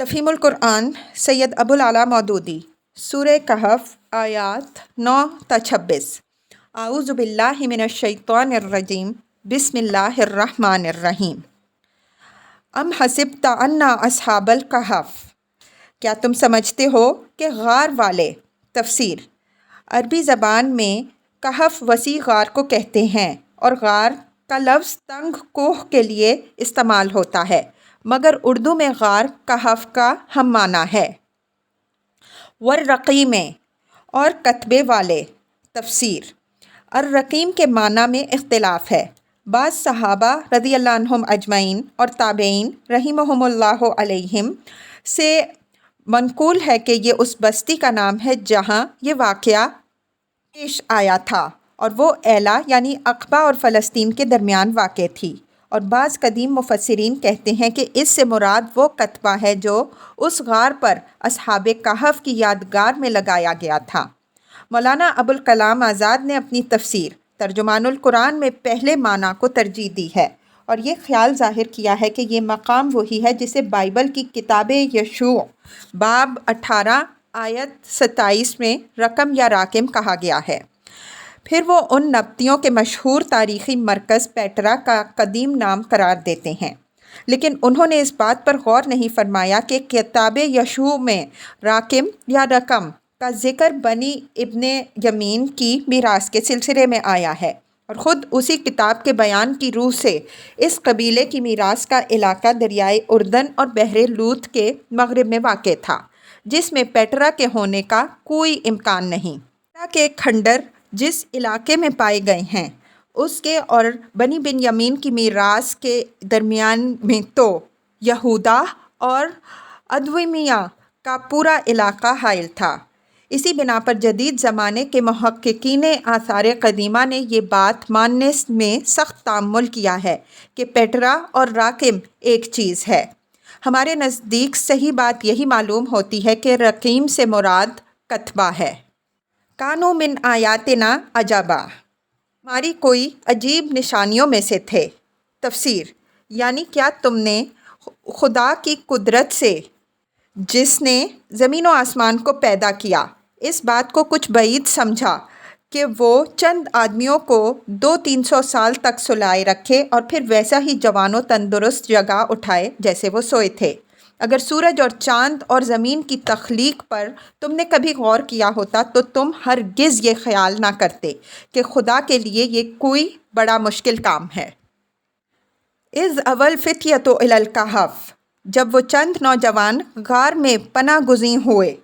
تفہیم القرآن سید ابوالعلا مودودی سورہ کہف آیات 9 تا 26 اعوذ باللہ من الشیطان الرجیم بسم اللہ الرحمن الرحیم ام حسبت ان اصحاب الکہف، کیا تم سمجھتے ہو کہ غار والے؟ تفسیر: عربی زبان میں کہف وسیع غار کو کہتے ہیں اور غار کا لفظ تنگ کوہ کے لیے استعمال ہوتا ہے، مگر اردو میں غار کہف کا ہم معنی ہے۔ والرقیم اور کتبے والے۔ تفسیر: الرقیم کے معنی میں اختلاف ہے۔ بعض صحابہ رضی اللہ عنہم اجمعین اور تابعین رحمہم اللہ علیہم سے منقول ہے کہ یہ اس بستی کا نام ہے جہاں یہ واقعہ پیش آیا تھا، اور وہ ایلا یعنی عقبہ اور فلسطین کے درمیان واقع تھی، اور بعض قدیم مفسرین کہتے ہیں کہ اس سے مراد وہ کتبہ ہے جو اس غار پر اصحاب کہف کی یادگار میں لگایا گیا تھا۔ مولانا ابوالکلام آزاد نے اپنی تفسیر ترجمان القرآن میں پہلے معنی کو ترجیح دی ہے، اور یہ خیال ظاہر کیا ہے کہ یہ مقام وہی ہے جسے بائبل کی کتاب یشوع باب 18 آیت 27 میں رقم یا راقم کہا گیا ہے۔ پھر وہ ان نبطیوں کے مشہور تاریخی مرکز پیٹرا کا قدیم نام قرار دیتے ہیں، لیکن انہوں نے اس بات پر غور نہیں فرمایا کہ کتاب یشوع میں راقم یا رقم کا ذکر بنی ابن یمین کی میراث کے سلسلے میں آیا ہے، اور خود اسی کتاب کے بیان کی روح سے اس قبیلے کی میراث کا علاقہ دریائے اردن اور بحر لوط کے مغرب میں واقع تھا، جس میں پیٹرا کے ہونے کا کوئی امکان نہیں۔ پیٹرا کے کھنڈر جس علاقے میں پائے گئے ہیں اس کے اور بنی بن یمین کی میراث کے درمیان میں تو یہودا اور ادومیہ کا پورا علاقہ حائل تھا۔ اسی بنا پر جدید زمانے کے محققین آثار قدیمہ نے یہ بات ماننے میں سخت تأمل کیا ہے کہ پیٹرا اور راقم ایک چیز ہے۔ ہمارے نزدیک صحیح بات یہی معلوم ہوتی ہے کہ رقیم سے مراد کتبہ ہے۔ کانوا من آیاتنا عجبا، ہماری کوئی عجیب نشانیوں میں سے تھے۔ تفسیر: یعنی کیا تم نے خدا کی قدرت سے، جس نے زمین و آسمان کو پیدا کیا، اس بات کو کچھ بعید سمجھا کہ وہ چند آدمیوں کو 200-300 سال تک سلائے رکھے اور پھر ویسا ہی جوان و تندرست جگہ اٹھائے جیسے وہ سوئے تھے؟ اگر سورج اور چاند اور زمین کی تخلیق پر تم نے کبھی غور کیا ہوتا تو تم ہرگز یہ خیال نہ کرتے کہ خدا کے لیے یہ کوئی بڑا مشکل کام ہے۔ اذ اول فتیۃ الی الکہف، جب وہ چند نوجوان غار میں پناہ گزین ہوئے،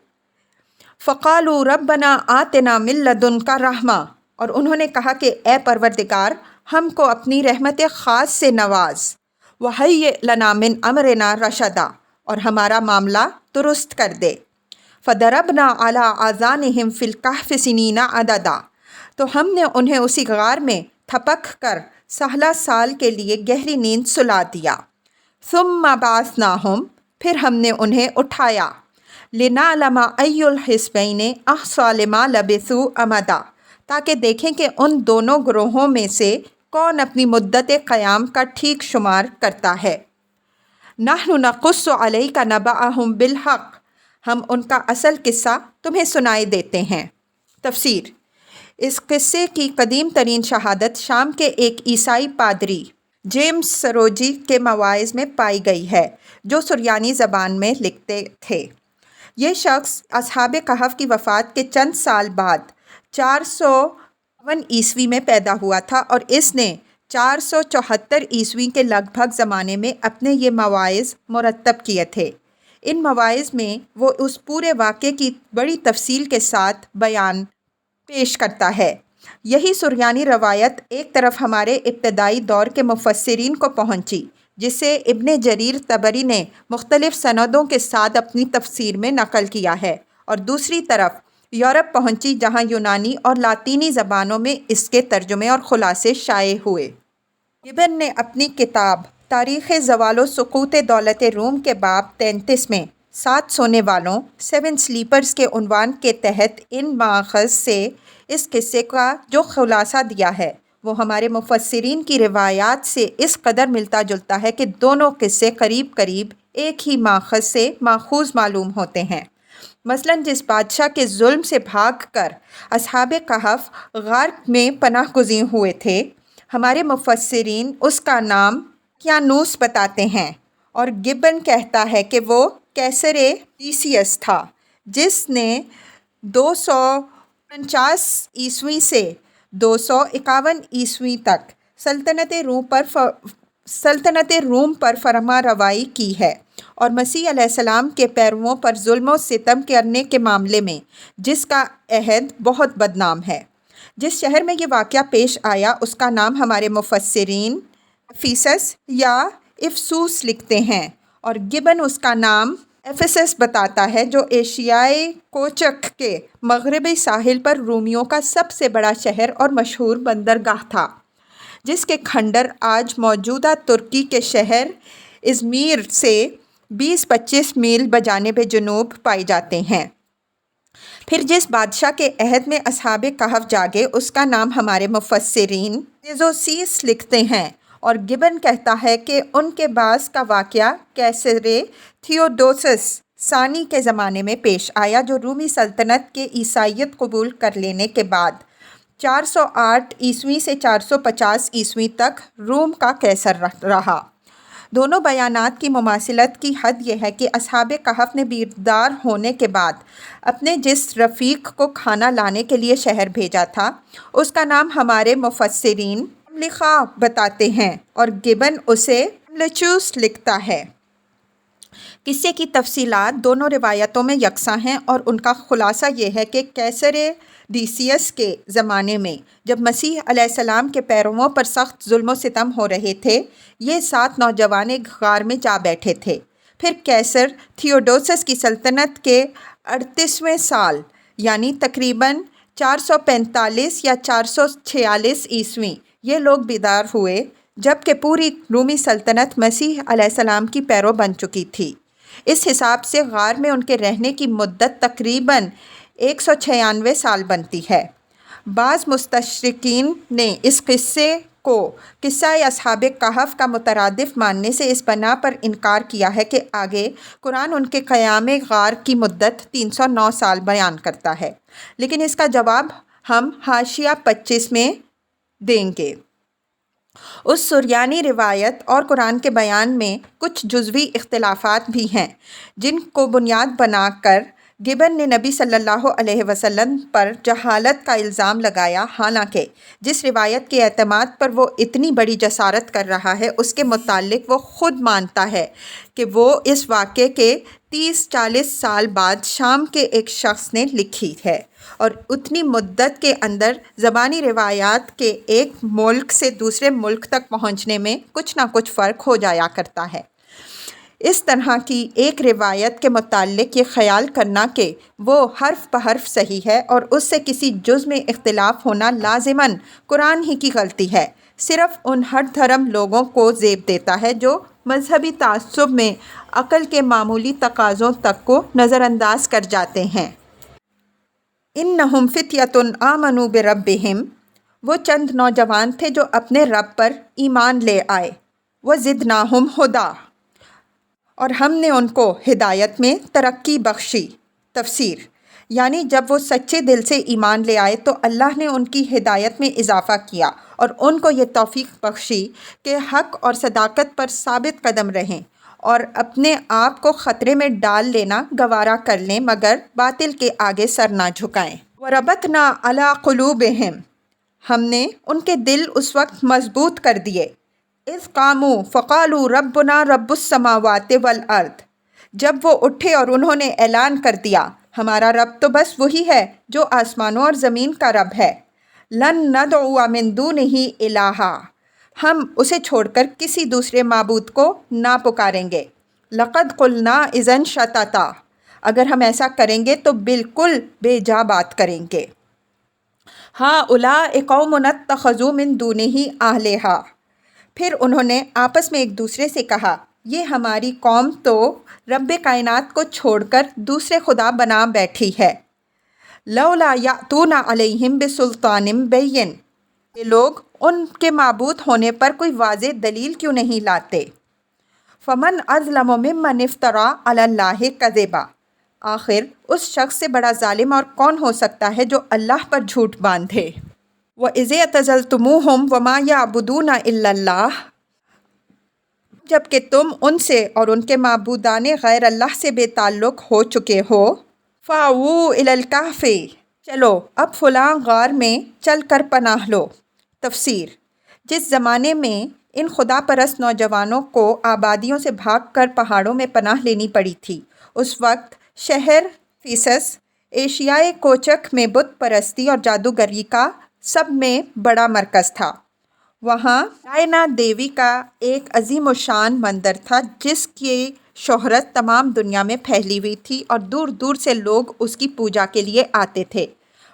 فقالوا ربنا آتنا من لدنک رحمہ، اور انہوں نے کہا کہ اے پروردگار، ہم کو اپنی رحمت خاص سے نواز، وہیئ لنا من امرنا رشدا، اور ہمارا معاملہ درست کر دے۔ فضربنا علی آذانہم فی الکہف سنین عددا، تو ہم نے انہیں اسی غار میں تھپک کر 16 سال کے لیے گہری نیند سلا دیا۔ ثم بعثناہم، پھر ہم نے انہیں اٹھایا، لنعلم ای الحزبین احصیٰ لما لبثوا امدا، تاکہ دیکھیں کہ ان دونوں گروہوں میں سے کون اپنی مدت قیام کا ٹھیک شمار کرتا ہے۔ نحن نقص علیک نبأہم بالحق، ہم ان کا اصل قصہ تمہیں سنائے دیتے ہیں۔ تفسیر: اس قصے کی قدیم ترین شہادت شام کے ایک عیسائی پادری جیمز سروجی کے مواعظ میں پائی گئی ہے، جو سریانی زبان میں لکھتے تھے۔ یہ شخص اصحاب کہف کی وفات کے چند سال بعد 452 عیسوی میں پیدا ہوا تھا، اور اس نے 474 عیسوی کے لگ بھگ زمانے میں اپنے یہ مواعظ مرتب کیے تھے۔ ان مواعظ میں وہ اس پورے واقعے کی بڑی تفصیل کے ساتھ بیان پیش کرتا ہے۔ یہی سریانی روایت ایک طرف ہمارے ابتدائی دور کے مفسرین کو پہنچی، جسے ابن جریر طبری نے مختلف سندوں کے ساتھ اپنی تفسیر میں نقل کیا ہے، اور دوسری طرف یورپ پہنچی جہاں یونانی اور لاطینی زبانوں میں اس کے ترجمے اور خلاصے شائع ہوئے۔ ابن نے اپنی کتاب تاریخ زوال و سقوط دولت روم کے باب 33 میں 7 سونے والوں 7 سلیپرز کے عنوان کے تحت ان ماخذ سے اس قصے کا جو خلاصہ دیا ہے وہ ہمارے مفسرین کی روایات سے اس قدر ملتا جلتا ہے کہ دونوں قصے قریب قریب ایک ہی ماخذ سے ماخوذ معلوم ہوتے ہیں۔ مثلاً جس بادشاہ کے ظلم سے بھاگ کر اصحاب کہف غار میں پناہ گزین ہوئے تھے، ہمارے مفسرین اس کا نام کیانوس بتاتے ہیں، اور گبن کہتا ہے کہ وہ کیسر ڈیسیس تھا، جس نے 249 عیسوی سے 251 عیسوی تک سلطنت روم پر فرما روائی کی ہے، اور مسیح علیہ السلام کے پیرووں پر ظلم و ستم کرنے کے معاملے میں جس کا عہد بہت بدنام ہے۔ جس شہر میں یہ واقعہ پیش آیا اس کا نام ہمارے مفسرین افیسس یا افسوس لکھتے ہیں، اور گبن اس کا نام ایفیسس بتاتا ہے، جو ایشیائے کوچک کے مغربی ساحل پر رومیوں کا سب سے بڑا شہر اور مشہور بندرگاہ تھا، جس کے کھنڈر آج موجودہ ترکی کے شہر ازمیر سے 20-25 میل بجانب جنوب پائے جاتے ہیں۔ پھر جس بادشاہ کے عہد میں اصحاب کہف جاگے اس کا نام ہمارے مفسرین تیزوسیس لکھتے ہیں، اور گبن کہتا ہے کہ ان کے بعد کا واقعہ کیسر تھیوڈوسس ثانی کے زمانے میں پیش آیا، جو رومی سلطنت کے عیسائیت قبول کر لینے کے بعد 408 عیسوی سے 450 عیسوی تک روم کا قیصر رہا۔ دونوں بیانات کی مماثلت کی حد یہ ہے کہ اصحاب کہف نے بیدار ہونے کے بعد اپنے جس رفیق کو کھانا لانے کے لیے شہر بھیجا تھا اس کا نام ہمارے مفسرین مملخا بتاتے ہیں، اور گبن اسے مملچوس لکھتا ہے۔ قصے کی تفصیلات دونوں روایتوں میں یکساں ہیں، اور ان کا خلاصہ یہ ہے کہ کیسر ڈیسیس کے زمانے میں جب مسیح علیہ السلام کے پیرووں پر سخت ظلم و ستم ہو رہے تھے، یہ 7 نوجوان ایک غار میں جا بیٹھے تھے۔ پھر کیسر تھیوڈوسس کی سلطنت کے 38ویں سال یعنی تقریباً 445 یا 446 عیسوی یہ لوگ بیدار ہوئے، جبکہ پوری رومی سلطنت مسیح علیہ السلام کی پیرو بن چکی تھی۔ اس حساب سے غار میں ان کے رہنے کی مدت تقریباً 196 سال بنتی ہے۔ بعض مستشرقین نے اس قصے کو قصہ اصحاب کہف کا مترادف ماننے سے اس بنا پر انکار کیا ہے کہ آگے قرآن ان کے قیام غار کی مدت 309 سال بیان کرتا ہے، لیکن اس کا جواب ہم حاشیہ 25 میں دیں گے۔ اس سریانی روایت اور قرآن کے بیان میں کچھ جزوی اختلافات بھی ہیں، جن کو بنیاد بنا کر گبن نے نبی صلی اللہ علیہ وسلم پر جہالت کا الزام لگایا، حالانکہ جس روایت کے اعتماد پر وہ اتنی بڑی جسارت کر رہا ہے اس کے متعلق وہ خود مانتا ہے کہ وہ اس واقعے کے 30-40 سال بعد شام کے ایک شخص نے لکھی ہے، اور اتنی مدت کے اندر زبانی روایات کے ایک ملک سے دوسرے ملک تک پہنچنے میں کچھ نہ کچھ فرق ہو جایا کرتا ہے۔ اس طرح کی ایک روایت کے متعلق یہ خیال کرنا کہ وہ حرف بحرف صحیح ہے اور اس سے کسی جز میں اختلاف ہونا لازماً قرآن ہی کی غلطی ہے، صرف ان ہر دھرم لوگوں کو زیب دیتا ہے جو مذہبی تعصب میں عقل کے معمولی تقاضوں تک کو نظر انداز کر جاتے ہیں۔ اِنَّهُمْ فِتْيَةٌ آمَنُوا بِرَبِّهِمْ، وہ چند نوجوان تھے جو اپنے رب پر ایمان لے آئے، وَزِدْنَاهُمْ هُدًى، اور ہم نے ان کو ہدایت میں ترقی بخشی۔ تفسیر یعنی جب وہ سچے دل سے ایمان لے آئے تو اللہ نے ان کی ہدایت میں اضافہ کیا اور ان کو یہ توفیق بخشی کہ حق اور صداقت پر ثابت قدم رہیں اور اپنے آپ کو خطرے میں ڈال لینا گوارا کر لیں، مگر باطل کے آگے سر نہ جھکائیں۔ وَرَبَطْنَا عَلَىٰ قُلُوبِهِمْ، ہم نے ان کے دل اس وقت مضبوط کر دیے۔ اِذْ قَامُوا فَقَالُوا رَبُّنَا رَبُّ السَّمَاوَاتِ وَالْأَرْضِ، جب وہ اٹھے اور انہوں نے اعلان کر دیا ہمارا رب تو بس وہی ہے جو آسمانوں اور زمین کا رب ہے۔ لَن نَدْعُوَ مِن دُونِهِ إِلَٰهًا، ہم اسے چھوڑ کر کسی دوسرے معبود کو نہ پکاریں گے۔ لَقَدْ قُلْنَا إِذًا شَطَطًا، اگر ہم ایسا کریں گے تو بالکل بے جا بات کریں گے۔ هَٰؤُلَاءِ قَوْمٌا اتَّخَذُوا مِن دُونِهِ آلِهَةً، پھر انہوں نے آپس میں ایک دوسرے سے کہا یہ ہماری قوم تو رب کائنات کو چھوڑ کر دوسرے خدا بنا بیٹھی ہے۔ لولا یأتون علیہم بسلطان بین، یہ لوگ ان کے معبود ہونے پر کوئی واضح دلیل کیوں نہیں لاتے؟ فمن اظلم ممن افترا علی اللہ کذبا، آخر اس شخص سے بڑا ظالم اور کون ہو سکتا ہے جو اللہ پر جھوٹ باندھے۔ وَإِذِ اعْتَزَلْتُمُوهُمْ وَمَا يَعْبُدُونَ إِلَّا اللَّهَ، جب کہ تم ان سے اور ان کے معبودان غیر اللہ سے بے تعلق ہو چکے ہو، فَأْوُوا إِلَى الْكَهْفِ، چلو اب فلاں غار میں چل کر پناہ لو۔ تفسیر: جس زمانے میں ان خدا پرست نوجوانوں کو آبادیوں سے بھاگ کر پہاڑوں میں پناہ لینی پڑی تھی، اس وقت شہر فیسس ایشیائے کوچک میں بت پرستی اور جادوگری کا سب میں بڑا مرکز تھا۔ وہاں ڈائنا دیوی کا ایک عظیم الشان مندر تھا جس کی شہرت تمام دنیا میں پھیلی ہوئی تھی اور دور دور سے لوگ اس کی پوجا کے لیے آتے تھے۔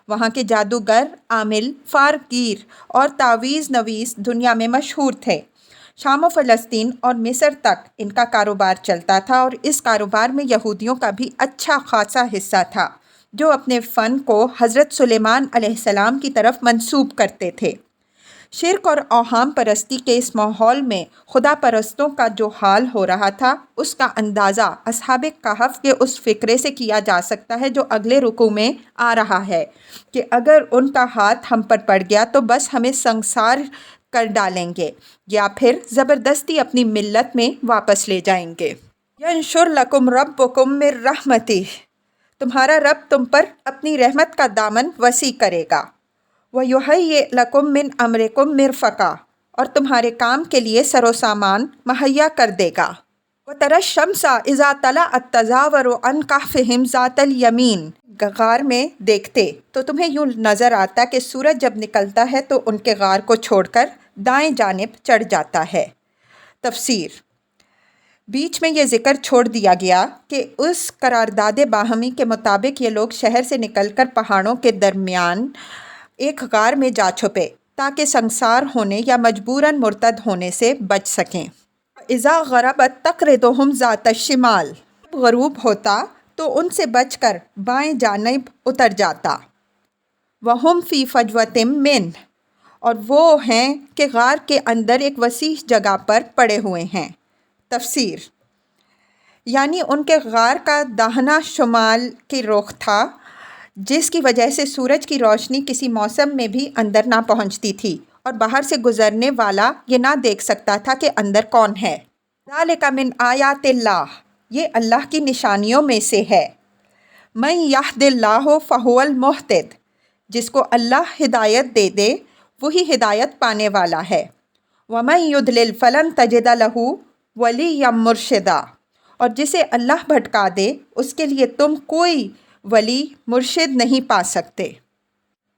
وہاں کے جادوگر، عامل، فارگیر اور تعویذ نویس دنیا میں مشہور تھے۔ شام و فلسطین اور مصر تک ان کا کاروبار چلتا تھا اور اس کاروبار میں یہودیوں کا بھی اچھا خاصا حصہ تھا جو اپنے فن کو حضرت سلیمان علیہ السلام کی طرف منسوب کرتے تھے۔ شرک اور اوہام پرستی کے اس ماحول میں خدا پرستوں کا جو حال ہو رہا تھا اس کا اندازہ اصحاب کہف کے اس فقرے سے کیا جا سکتا ہے جو اگلے رکوع میں آ رہا ہے کہ اگر ان کا ہاتھ ہم پر پڑ گیا تو بس ہمیں سنسار کر ڈالیں گے یا پھر زبردستی اپنی ملت میں واپس لے جائیں گے۔ ینشر لکم ربکم من رحمتہ، تمہارا رب تم پر اپنی رحمت کا دامن وسیع کرے گا۔ وَيُهَيِّئْ لَكُم مِّنْ أَمْرِكُم مِّرْفَقًا، اور تمہارے کام کے لیے سر و سامان مہیا کر دے گا۔ وَتَرَى الشَّمْسَ إِذَا طَلَعَت تَّزَاوَرُ عَنْ كَهْفِهِمْ ذَاتَ الْيَمِينِ، غار میں دیکھتے تو تمہیں یوں نظر آتا کہ سورج جب نکلتا ہے تو ان کے غار کو چھوڑ کر دائیں جانب چڑھ جاتا ہے۔ تفسیر: بیچ میں یہ ذکر چھوڑ دیا گیا کہ اس قرارداد باہمی کے مطابق یہ لوگ شہر سے نکل کر پہاڑوں کے درمیان ایک غار میں جا چھپے تاکہ سنسار ہونے یا مجبوراً مرتد ہونے سے بچ سکیں۔ اذا غربت تقرضهم ذات الشمال، جب غروب ہوتا تو ان سے بچ کر بائیں جانب اتر جاتا۔ وہم فی فجوۃ منہ، اور وہ ہیں کہ غار کے اندر ایک وسیع جگہ پر پڑے ہوئے ہیں۔ تفسیر: یعنی ان کے غار کا داہنا شمال کی رخ تھا جس کی وجہ سے سورج کی روشنی کسی موسم میں بھی اندر نہ پہنچتی تھی اور باہر سے گزرنے والا یہ نہ دیکھ سکتا تھا کہ اندر کون ہے۔ ذالک من آیات اللہ، یہ اللہ کی نشانیوں میں سے ہے۔ من یہد اللہ فہو المہتد، جس کو اللہ ہدایت دے دے وہی ہدایت پانے والا ہے۔ ومن یضلل فلن تجد لہ ولیا مرشدا، اور جسے اللہ بھٹکا دے اس کے لیے تم کوئی ولی مرشد نہیں پا سکتے۔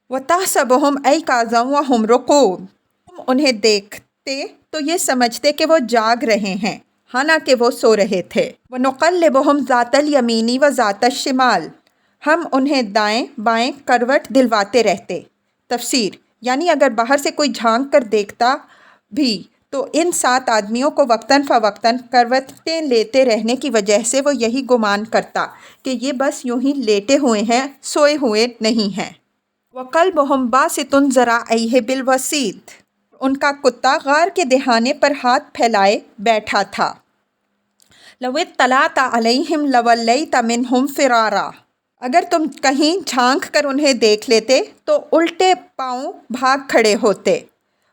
وَتَحْسَبُهُمْ أَيْقَاظًا وَهُمْ رُقُودٌ، تم انہیں دیکھتے تو یہ سمجھتے کہ وہ جاگ رہے ہیں حالانکہ وہ سو رہے تھے۔ وَنُقَلِّبُهُمْ ذَاتَ الْيَمِينِ وَذَاتَ الشِّمَالِ، ہم انہیں دائیں بائیں کروٹ دلواتے رہتے۔ تفسیر: یعنی اگر باہر سے کوئی جھانک کر دیکھتا بھی تو ان 7 آدمیوں کو وقتاً فوقتاً کروٹیں لیتے رہنے کی وجہ سے وہ یہی گمان کرتا کہ یہ بس یوں ہی لیٹے ہوئے ہیں، سوئے ہوئے نہیں ہیں۔ وَقَلْبُهُمْ بَاسِطٌ ذِرَاعَيْهِ بِالْوَسِيدِ، ان کا کتا غار کے دہانے پر ہاتھ پھیلائے بیٹھا تھا۔ لَوِ اطَّلَعْتَ عَلَيْهِمْ لَوَلَّيْتَ مِنْهُمْ فِرَارًا، اگر تم کہیں جھانک کر انہیں دیکھ لیتے تو الٹے پاؤں بھاگ کھڑے ہوتے۔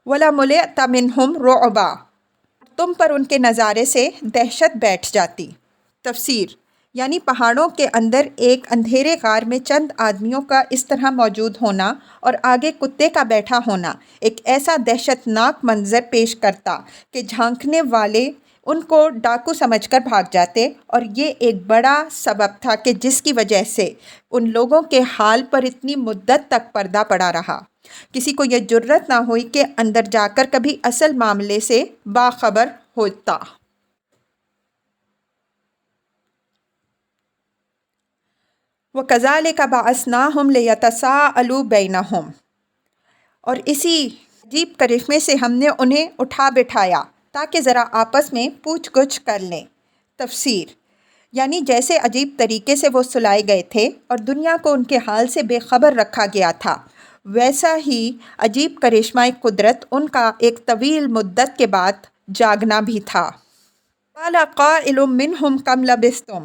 وَلَمُلِئْتَ مِنْهُمْ رُعْبًا، تم پر ان کے نظارے سے دہشت بیٹھ جاتی۔ تفسیر: یعنی پہاڑوں کے اندر ایک اندھیرے غار میں چند آدمیوں کا اس طرح موجود ہونا اور آگے کتے کا بیٹھا ہونا ایک ایسا دہشت ناک منظر پیش کرتا کہ جھانکنے والے ان کو ڈاکو سمجھ کر بھاگ جاتے، اور یہ ایک بڑا سبب تھا کہ جس کی وجہ سے ان لوگوں کے حال پر اتنی مدت تک پردہ پڑا رہا۔ کسی کو یہ جرأت نہ ہوئی کہ اندر جا کر کبھی اصل معاملے سے باخبر ہوتا۔ وَكَذَلِكَ بَعَثْنَاهُمْ لِيَتَسَاءَلُوا بَيْنَهُمْ، اور اسی عجیب کرشمے سے ہم نے انہیں اٹھا بٹھایا تاکہ ذرا آپس میں پوچھ گچھ کر لیں۔ تفسیر: یعنی جیسے عجیب طریقے سے وہ سلائے گئے تھے اور دنیا کو ان کے حال سے بے خبر رکھا گیا تھا، ویسا ہی عجیب کرشمہ قدرت ان کا ایک طویل مدت کے بعد جاگنا بھی تھا۔ قال قائل منہم کم لبثتم،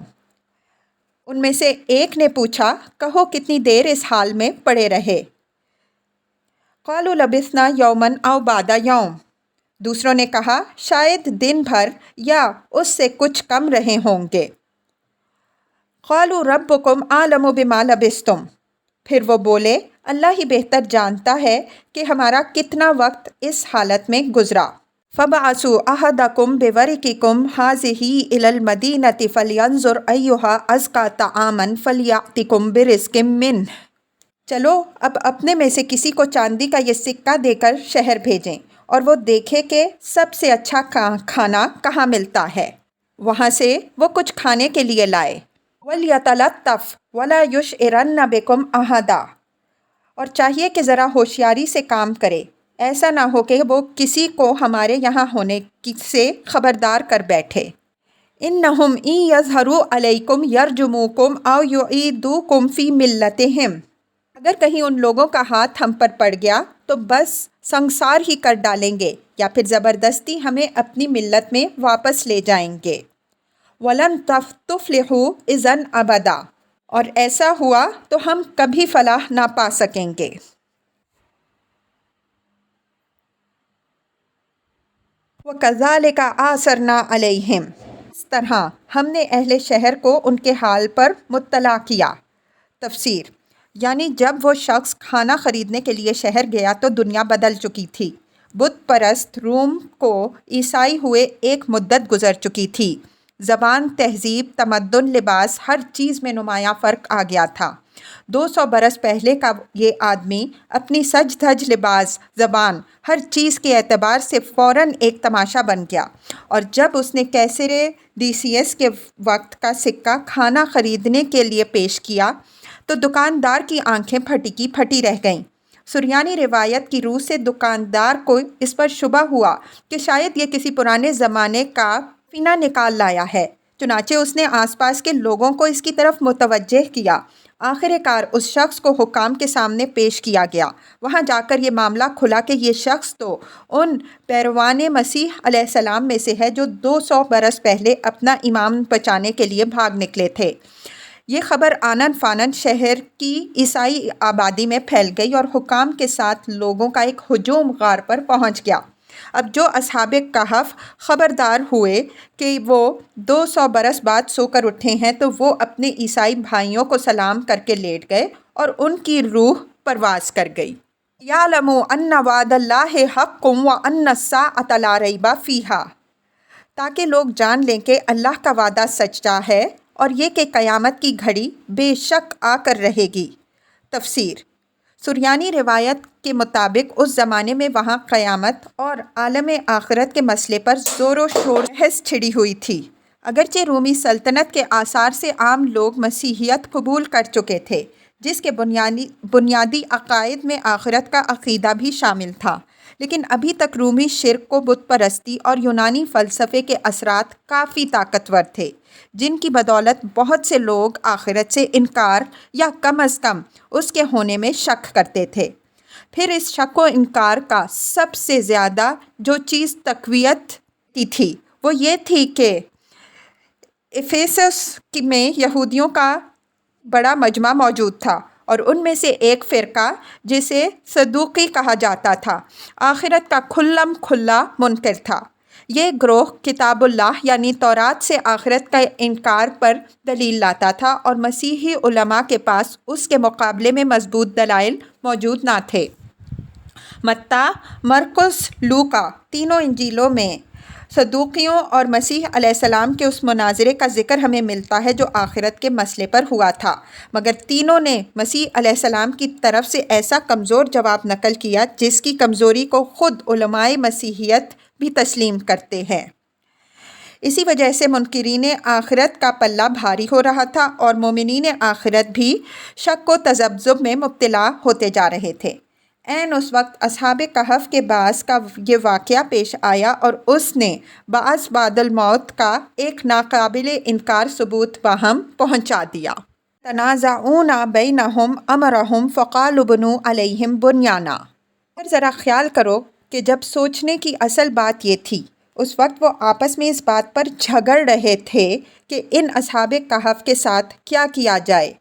ان میں سے ایک نے پوچھا کہو کتنی دیر اس حال میں پڑے رہے؟ قالوا لبثنا یوما او بعد یوم، دوسروں نے کہا شاید دن بھر یا اس سے کچھ کم رہے ہوں گے۔ قالوا ربکم اعلم بما لبثتم، پھر وہ بولے اللہ ہی بہتر جانتا ہے کہ ہمارا کتنا وقت اس حالت میں گزرا۔ فَبَعَثُوا أَحَدَكُمْ بِوَرِقِكُمْ هَٰذِهِ إِلَى الْمَدِينَةِ فَلْيَنظُرْ أَيُّهَا أَزْكَىٰ طَعَامًا فَلْيَأْتِكُمْ بِرِزْقٍ مِّنْهُ، چلو اب اپنے میں سے کسی کو چاندی کا یہ سکہ دے کر شہر بھیجیں اور وہ دیکھے کہ سب سے اچھا کھانا کہاں ملتا ہے، وہاں سے وہ کچھ کھانے کے لیے لائے۔ وَلْيَتَلَطَّفْ وَلَا يُشْعِرَنَّ بِكُمْ أَحَدًا، اور چاہیے کہ ذرا ہوشیاری سے کام کرے، ایسا نہ ہو کہ وہ کسی کو ہمارے یہاں ہونے سے خبردار کر بیٹھے۔ اِنَّهُمْ إِن يَظْهَرُوا عَلَيْكُمْ يَرْجُمُوكُمْ أَوْ يُعِيدُوكُمْ فِي مِلَّتِهِمْ، اگر کہیں ان لوگوں کا ہاتھ ہم پر پڑ گیا تو بس سنسار ہی کر ڈالیں گے یا پھر زبردستی ہمیں اپنی ملت میں واپس لے جائیں گے۔ وَلَن تُفْلِحُوا إِذًا أَبَدًا، اور ایسا ہوا تو ہم کبھی فلاح نہ پا سکیں گے۔ وَكَذَلِكَ آثَرْنَا عَلَيْهِمْ، اس طرح ہم نے اہل شہر کو ان کے حال پر مطلع کیا۔ تفسیر، یعنی جب وہ شخص کھانا خریدنے کے لیے شہر گیا تو دنیا بدل چکی تھی۔ بت پرست روم کو عیسائی ہوئے ایک مدت گزر چکی تھی۔ زبان، تہذیب، تمدن، لباس، ہر چیز میں نمایاں فرق آ گیا تھا۔ 200 برس پہلے کا یہ آدمی اپنی سج دھج، لباس، زبان، ہر چیز کے اعتبار سے فوراً ایک تماشا بن گیا، اور جب اس نے کیسر ڈیسیس کے وقت کا سکہ کھانا خریدنے کے لیے پیش کیا تو دکاندار کی آنکھیں پھٹی کی پھٹی رہ گئیں۔ سریانی روایت کی روح سے دکاندار کو اس پر شبہ ہوا کہ شاید یہ کسی پرانے زمانے کا فینا نکال لایا ہے، چنانچہ اس نے آس پاس کے لوگوں کو اس کی طرف متوجہ کیا۔ آخر کار اس شخص کو حکام کے سامنے پیش کیا گیا۔ وہاں جا کر یہ معاملہ کھلا کہ یہ شخص تو ان پیروان مسیح علیہ السلام میں سے ہے جو 200 برس پہلے اپنا ایمان بچانے کے لیے بھاگ نکلے تھے۔ یہ خبر آنن فانن شہر کی عیسائی آبادی میں پھیل گئی اور حکام کے ساتھ لوگوں کا ایک ہجوم غار پر پہنچ گیا۔ اب جو اصحاب کہف خبردار ہوئے کہ وہ 200 برس بعد سو کر اٹھے ہیں تو وہ اپنے عیسائی بھائیوں کو سلام کر کے لیٹ گئے اور ان کی روح پرواز کر گئی۔ یعلموا ان وعد اللہ حق وان الساعۃ لا ریب فیہا، تاکہ لوگ جان لیں کہ اللہ کا وعدہ سچا ہے اور یہ کہ قیامت کی گھڑی بے شک آ کر رہے گی۔ تفسیر، سریانی روایت کے مطابق اس زمانے میں وہاں قیامت اور عالم آخرت کے مسئلے پر زور و شور بحث چھڑی ہوئی تھی۔ اگرچہ رومی سلطنت کے آثار سے عام لوگ مسیحیت قبول کر چکے تھے، جس کے بنیادی عقائد میں آخرت کا عقیدہ بھی شامل تھا، لیکن ابھی تک رومی شرک و بت پرستی اور یونانی فلسفے کے اثرات کافی طاقتور تھے، جن کی بدولت بہت سے لوگ آخرت سے انکار یا کم از کم اس کے ہونے میں شک کرتے تھے۔ پھر اس شک و انکار کا سب سے زیادہ جو چیز تقویت کی تھی وہ یہ تھی کہ افیسس میں یہودیوں کا بڑا مجمع موجود تھا اور ان میں سے ایک فرقہ جسے صدوقی کہا جاتا تھا آخرت کا کھلم کھلا منکر تھا۔ یہ گروہ کتاب اللہ یعنی تورات سے آخرت کا انکار پر دلیل لاتا تھا اور مسیحی علماء کے پاس اس کے مقابلے میں مضبوط دلائل موجود نہ تھے۔ متی، مرقس، لوقا تینوں انجیلوں میں صدوقیوں اور مسیح علیہ السلام کے اس مناظرے کا ذکر ہمیں ملتا ہے جو آخرت کے مسئلے پر ہوا تھا، مگر تینوں نے مسیح علیہ السلام کی طرف سے ایسا کمزور جواب نقل کیا جس کی کمزوری کو خود علماء مسیحیت بھی تسلیم کرتے ہیں۔ اسی وجہ سے منکرین آخرت کا پلہ بھاری ہو رہا تھا اور مومنین آخرت بھی شک و تذبذب میں مبتلا ہوتے جا رہے تھے۔ عین اس وقت اصحاب کہف کے بعث کا یہ واقعہ پیش آیا اور اس نے بعث بعد الموت کا ایک ناقابل انکار ثبوت باہم پہنچا دیا۔ تنازعون بینہم امرہم فقالوا بنوا علیہم بنیانا۔ اور ذرا خیال کرو کہ جب سوچنے کی اصل بات یہ تھی، اس وقت وہ آپس میں اس بات پر جھگڑ رہے تھے کہ ان اصحاب کہف کے ساتھ کیا کیا جائے۔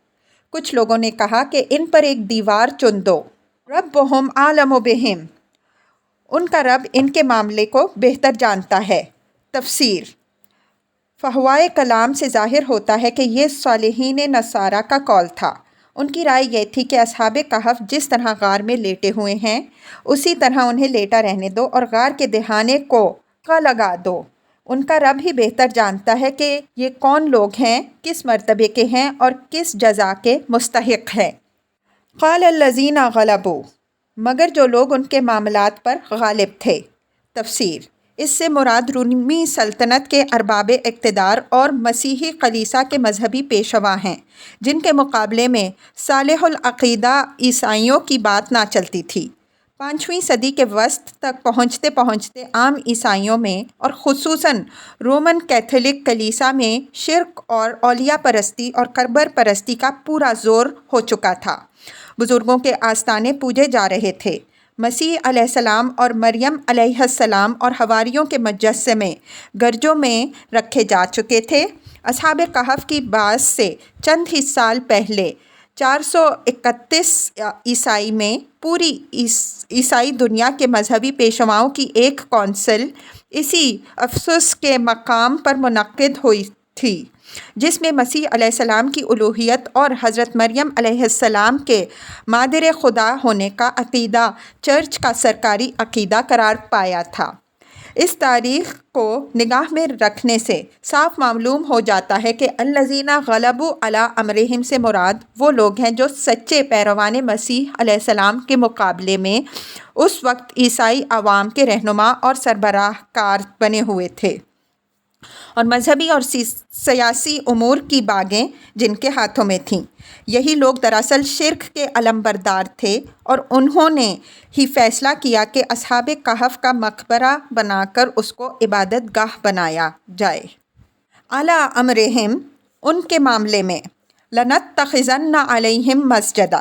کچھ لوگوں نے کہا کہ ان پر ایک دیوار چن دو، ربہم اعلم بہم، ان کا رب ان کے معاملے کو بہتر جانتا ہے۔ تفسیر۔ فحوائے کلام سے ظاہر ہوتا ہے کہ یہ صالحین نصارہ کا قول تھا۔ ان کی رائے یہ تھی کہ اصحاب کہف جس طرح غار میں لیٹے ہوئے ہیں اسی طرح انہیں لیٹا رہنے دو اور غار کے دہانے کو لگا دو۔ ان کا رب ہی بہتر جانتا ہے کہ یہ کون لوگ ہیں، کس مرتبے کے ہیں اور کس جزا کے مستحق ہیں۔ قال الذین غلبوا، مگر جو لوگ ان کے معاملات پر غالب تھے۔ تفسیر۔ اس سے مراد رومی سلطنت کے ارباب اقتدار اور مسیحی کلیسا کے مذہبی پیشوا ہیں، جن کے مقابلے میں صالح العقیدہ عیسائیوں کی بات نہ چلتی تھی۔ 5ویں صدی کے وسط تک پہنچتے پہنچتے عام عیسائیوں میں اور خصوصاً رومن کیتھولک کلیسا میں شرک اور اولیاء پرستی اور قبر پرستی کا پورا زور ہو چکا تھا۔ بزرگوں کے آستانے پوجے جا رہے تھے۔ مسیح علیہ السلام اور مریم علیہ السلام اور حواریوں کے مجسمے گرجوں میں رکھے جا چکے تھے۔ اصحاب کہف کی بعث سے چند ہی سال پہلے 431 عیسائی میں پوری عیسائی دنیا کے مذہبی پیشواؤں کی ایک کونسل اسی افسس کے مقام پر منعقد ہوئی تھی، جس میں مسیح علیہ السلام کی الوہیت اور حضرت مریم علیہ السلام کے مادر خدا ہونے کا عقیدہ چرچ کا سرکاری عقیدہ قرار پایا تھا۔ اس تاریخ کو نگاہ میں رکھنے سے صاف معلوم ہو جاتا ہے کہ الذین غلبوا علی امرہم سے مراد وہ لوگ ہیں جو سچے پیروان مسیح علیہ السلام کے مقابلے میں اس وقت عیسائی عوام کے رہنما اور سربراہ کار بنے ہوئے تھے، اور مذہبی اور سیاسی امور کی باگیں جن کے ہاتھوں میں تھیں۔ یہی لوگ دراصل شرک کے علمبردار تھے، اور انہوں نے ہی فیصلہ کیا کہ اصحاب کہف کا مقبرہ بنا کر اس کو عبادت گاہ بنایا جائے۔ علی امرہم، ان کے معاملے میں، لنتخذن علیہم مسجدا،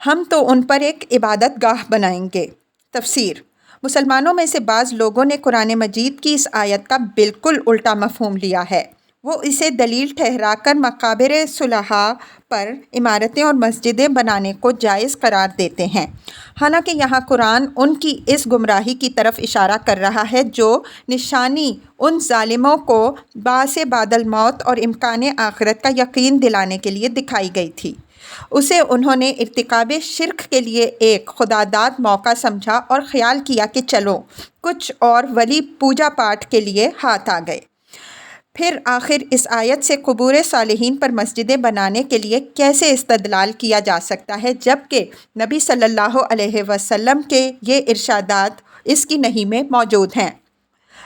ہم تو ان پر ایک عبادت گاہ بنائیں گے۔ تفسیر۔ مسلمانوں میں سے بعض لوگوں نے قرآن مجید کی اس آیت کا بالکل الٹا مفہوم لیا ہے۔ وہ اسے دلیل ٹھہرا کر مقابر صلحاء پر عمارتیں اور مسجدیں بنانے کو جائز قرار دیتے ہیں، حالانکہ یہاں قرآن ان کی اس گمراہی کی طرف اشارہ کر رہا ہے جو نشانی ان ظالموں کو بعث بعد الموت اور امکان آخرت کا یقین دلانے کے لیے دکھائی گئی تھی۔ اسے انہوں نے ارتکاب شرک کے لیے ایک خداداد موقع سمجھا اور خیال کیا کہ چلو کچھ اور ولی پوجا پاٹ کے لیے ہاتھ آ گئے۔ پھر آخر اس آیت سے قبور صالحین پر مسجدیں بنانے کے لیے کیسے استدلال کیا جا سکتا ہے، جبکہ نبی صلی اللہ علیہ وسلم کے یہ ارشادات اس کی نہیں میں موجود ہیں۔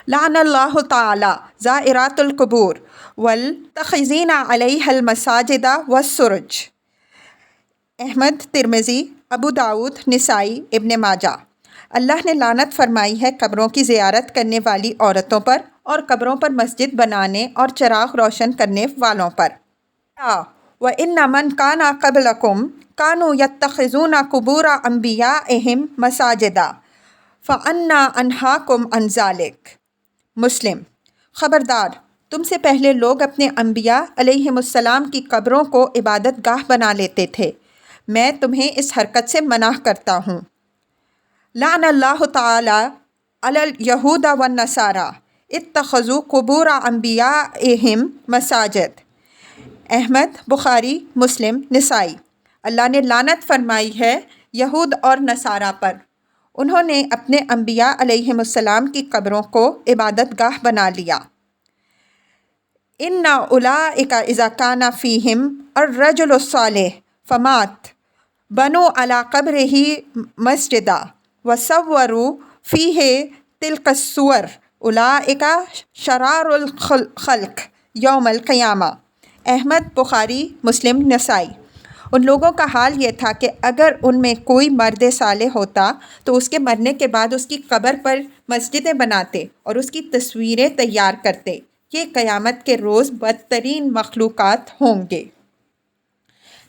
لعن اللہ تعالی زائرات القبور والمتخذین علیہ المساجد والسرج۔ احمد، ترمذی، ابو داؤد، نسائی، ابن ماجہ۔ اللہ نے لعنت فرمائی ہے قبروں کی زیارت کرنے والی عورتوں پر اور قبروں پر مسجد بنانے اور چراغ روشن کرنے والوں پر۔ وَإِنَّ مَنْ كَانَ قَبْلَكُمْ كَانُوا يَتَّخِذُونَ قُبُورَ أَنْبِيَائِهِمْ مَسَاجِدَ فَأَنَّىٰ أَنْهَاكُمْ عَنْ ذَلِكَ۔ مسلم۔ خبردار، تم سے پہلے لوگ اپنے انبیاء علیہم السلام کی قبروں کو عبادت گاہ بنا لیتے تھے، میں تمہیں اس حرکت سے منع کرتا ہوں۔ لعن اللہ تعالی علی الیہود والنصارى اتخذوا قبور انبیائہم مساجد۔ احمد، بخاری، مسلم، نسائی۔ اللہ نے لعنت فرمائی ہے یہود اور نصارہ پر، انہوں نے اپنے انبیاء علیہم السلام کی قبروں کو عبادت گاہ بنا لیا۔ ان اولئک اذا کان فیہم الرجل الصالح فمات بنوا علی قبرہ مسجدا وصوروا فیہ تلک الصور اولئک شرار الخلق یوم القیامہ۔ احمد، بخاری، مسلم، نسائی۔ ان لوگوں کا حال یہ تھا کہ اگر ان میں کوئی مرد صالح ہوتا تو اس کے مرنے کے بعد اس کی قبر پر مسجدیں بناتے اور اس کی تصویریں تیار کرتے، یہ قیامت کے روز بدترین مخلوقات ہوں گے۔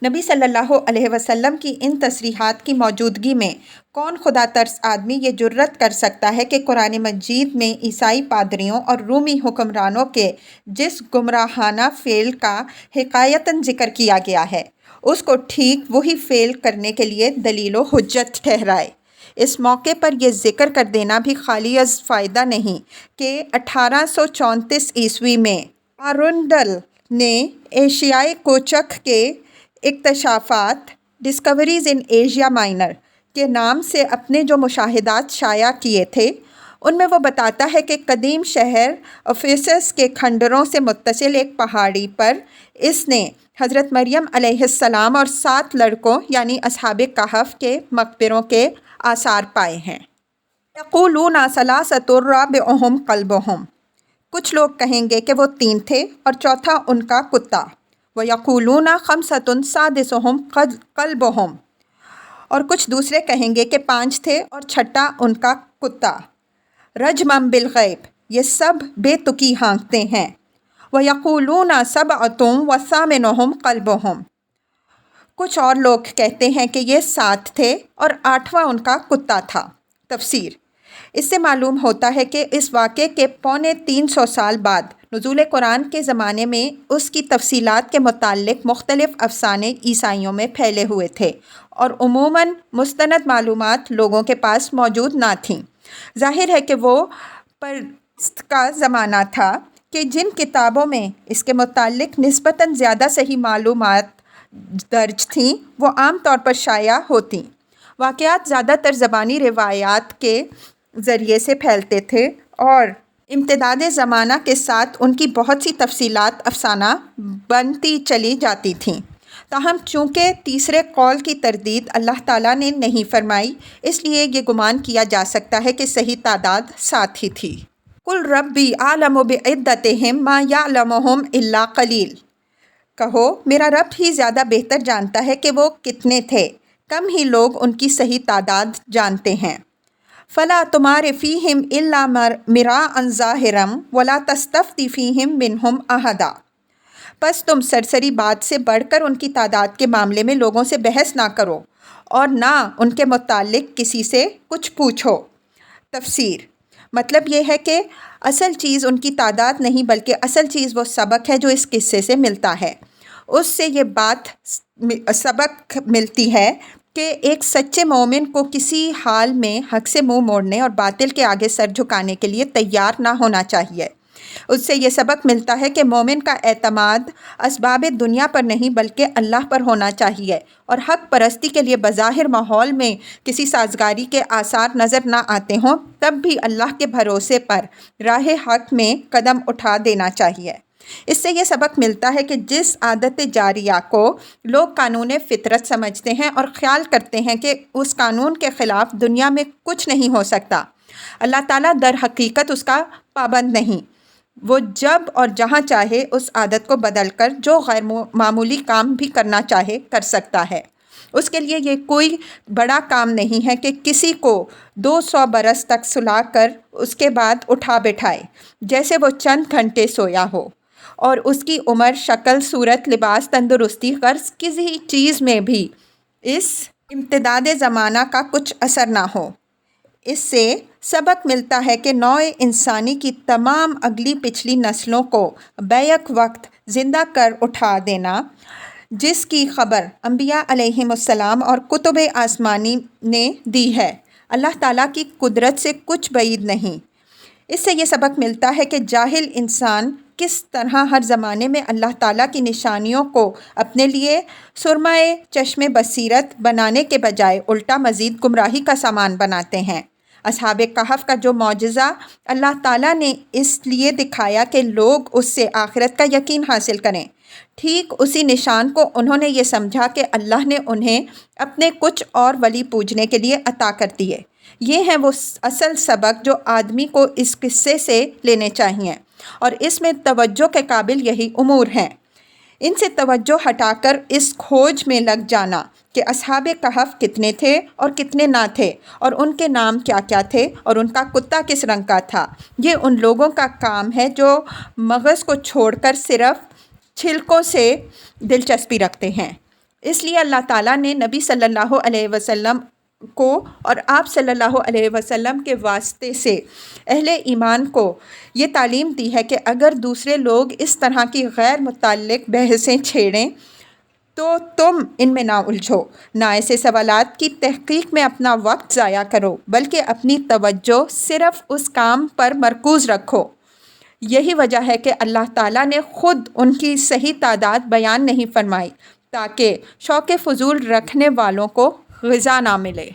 نبی صلی اللہ علیہ وسلم کی ان تصریحات کی موجودگی میں کون خدا ترس آدمی یہ جرت کر سکتا ہے کہ قرآن مجید میں عیسائی پادریوں اور رومی حکمرانوں کے جس گمراہانہ فعل کا حکایتاً ذکر کیا گیا ہے اس کو ٹھیک وہی فعل کرنے کے لیے دلیل و حجت ٹھہرائے؟ اس موقع پر یہ ذکر کر دینا بھی خالی از فائدہ نہیں کہ 1834 عیسوی میں آرونڈل نے ایشیائی کوچک کے اکتشافات ڈسکوریز ان ایشیا مائنر کے نام سے اپنے جو مشاہدات شائع کیے تھے ان میں وہ بتاتا ہے کہ قدیم شہر افیسس کے کھنڈروں سے متصل ایک پہاڑی پر اس نے حضرت مریم علیہ السلام اور 7 لڑکوں یعنی اصحاب کہف کے مقبروں کے آثار پائے ہیں۔ یقولون ثلاثۃ رابعہم کلبہم، کچھ لوگ کہیں گے کہ وہ 3 تھے اور چوتھا ان کا کتا۔ وَيَقُولُونَ خَمْسَةٌ سَادِسُهُمْ كَلْبُهُمْ، اور کچھ دوسرے کہیں گے کہ 5 تھے اور چھٹا ان کا کتا۔ رجمًا بالغیب، یہ سب بے تکی ہانکتے ہیں۔ وَيَقُولُونَ سَبْعَةٌ وَثَامِنُهُمْ كَلْبُهُمْ، کچھ اور لوگ کہتے ہیں کہ یہ 7 تھے اور 8واں ان کا کتا تھا۔ تفسیر: اس سے معلوم ہوتا ہے کہ اس واقعے کے 350 سال بعد نزول قرآن کے زمانے میں اس کی تفصیلات کے متعلق مختلف افسانے عیسائیوں میں پھیلے ہوئے تھے اور عموماً مستند معلومات لوگوں کے پاس موجود نہ تھیں۔ ظاہر ہے کہ وہ پرست کا زمانہ تھا کہ جن کتابوں میں اس کے متعلق نسبتاً زیادہ صحیح معلومات درج تھیں وہ عام طور پر شائع ہوتیں۔ واقعات زیادہ تر زبانی روایات کے ذریعے سے پھیلتے تھے اور امتداد زمانہ کے ساتھ ان کی بہت سی تفصیلات افسانہ بنتی چلی جاتی تھیں۔ تاہم چونکہ تیسرے قول کی تردید اللہ تعالیٰ نے نہیں فرمائی، اس لیے یہ گمان کیا جا سکتا ہے کہ صحیح تعداد 7 ہی تھی۔ قُلْ رَبِّي أَعْلَمُ بِعِدَّتِهِم مَّا يَعْلَمُهُمْ إِلَّا قَلِيلٌ، کہو میرا رب ہی زیادہ بہتر جانتا ہے کہ وہ کتنے تھے، کم ہی لوگ ان کی صحیح تعداد جانتے ہیں۔ فَلَا تُمَارِ فِيهِمْ إِلَّا مِرَاءً ظَاهِرًا وَلَا تَسْتَفْتِ فِيهِمْ مِنْهُمْ أَحَدًا، پس تم سرسری بات سے بڑھ کر ان کی تعداد کے معاملے میں لوگوں سے بحث نہ کرو اور نہ ان کے متعلق کسی سے کچھ پوچھو۔ تفسیر: مطلب یہ ہے کہ اصل چیز ان کی تعداد نہیں بلکہ اصل چیز وہ سبق ہے جو اس قصے سے ملتا ہے۔ اس سے یہ بات سبق ملتی ہے کہ ایک سچے مومن کو کسی حال میں حق سے منہ موڑنے اور باطل کے آگے سر جھکانے کے لیے تیار نہ ہونا چاہیے۔ اس سے یہ سبق ملتا ہے کہ مومن کا اعتماد اسباب دنیا پر نہیں بلکہ اللہ پر ہونا چاہیے، اور حق پرستی کے لیے بظاہر ماحول میں کسی سازگاری کے آثار نظر نہ آتے ہوں تب بھی اللہ کے بھروسے پر راہ حق میں قدم اٹھا دینا چاہیے۔ اس سے یہ سبق ملتا ہے کہ جس عادت جاریہ کو لوگ قانون فطرت سمجھتے ہیں اور خیال کرتے ہیں کہ اس قانون کے خلاف دنیا میں کچھ نہیں ہو سکتا، اللہ تعالیٰ در حقیقت اس کا پابند نہیں۔ وہ جب اور جہاں چاہے اس عادت کو بدل کر جو غیر معمولی کام بھی کرنا چاہے کر سکتا ہے۔ اس کے لیے یہ کوئی بڑا کام نہیں ہے کہ کسی کو 200 برس تک سلا کر اس کے بعد اٹھا بٹھائے جیسے وہ چند گھنٹے سویا ہو، اور اس کی عمر، شکل، صورت، لباس، تندرستی، غرض کسی چیز میں بھی اس امتداد زمانہ کا کچھ اثر نہ ہو۔ اس سے سبق ملتا ہے کہ نوع انسانی کی تمام اگلی پچھلی نسلوں کو بیک وقت زندہ کر اٹھا دینا، جس کی خبر انبیاء علیہم السلام اور کتب آسمانی نے دی ہے، اللہ تعالیٰ کی قدرت سے کچھ بعید نہیں۔ اس سے یہ سبق ملتا ہے کہ جاہل انسان کس طرح ہر زمانے میں اللہ تعالیٰ کی نشانیوں کو اپنے لیے سرمۂ چشم بصیرت بنانے کے بجائے الٹا مزید گمراہی کا سامان بناتے ہیں۔ اصحاب کہف کا جو معجزہ اللہ تعالیٰ نے اس لیے دکھایا کہ لوگ اس سے آخرت کا یقین حاصل کریں، ٹھیک اسی نشان کو انہوں نے یہ سمجھا کہ اللہ نے انہیں اپنے کچھ اور ولی پوجنے کے لیے عطا کر دیے۔ یہ ہیں وہ اصل سبق جو آدمی کو اس قصے سے لینے چاہیے، اور اس میں توجہ کے قابل یہی امور ہیں۔ ان سے توجہ ہٹا کر اس کھوج میں لگ جانا کہ اصحاب کہف کتنے تھے اور کتنے نہ تھے، اور ان کے نام کیا کیا تھے، اور ان کا کتا کس رنگ کا تھا، یہ ان لوگوں کا کام ہے جو مغز کو چھوڑ کر صرف چھلکوں سے دلچسپی رکھتے ہیں۔ اس لیے اللہ تعالیٰ نے نبی صلی اللہ علیہ وسلم کو اور آپ صلی اللہ علیہ وسلم کے واسطے سے اہل ایمان کو یہ تعلیم دی ہے کہ اگر دوسرے لوگ اس طرح کی غیر متعلق بحثیں چھیڑیں تو تم ان میں نہ الجھو، نہ ایسے سوالات کی تحقیق میں اپنا وقت ضائع کرو، بلکہ اپنی توجہ صرف اس کام پر مرکوز رکھو۔ یہی وجہ ہے کہ اللہ تعالیٰ نے خود ان کی صحیح تعداد بیان نہیں فرمائی تاکہ شوق فضول رکھنے والوں کو غذا نہ ملے۔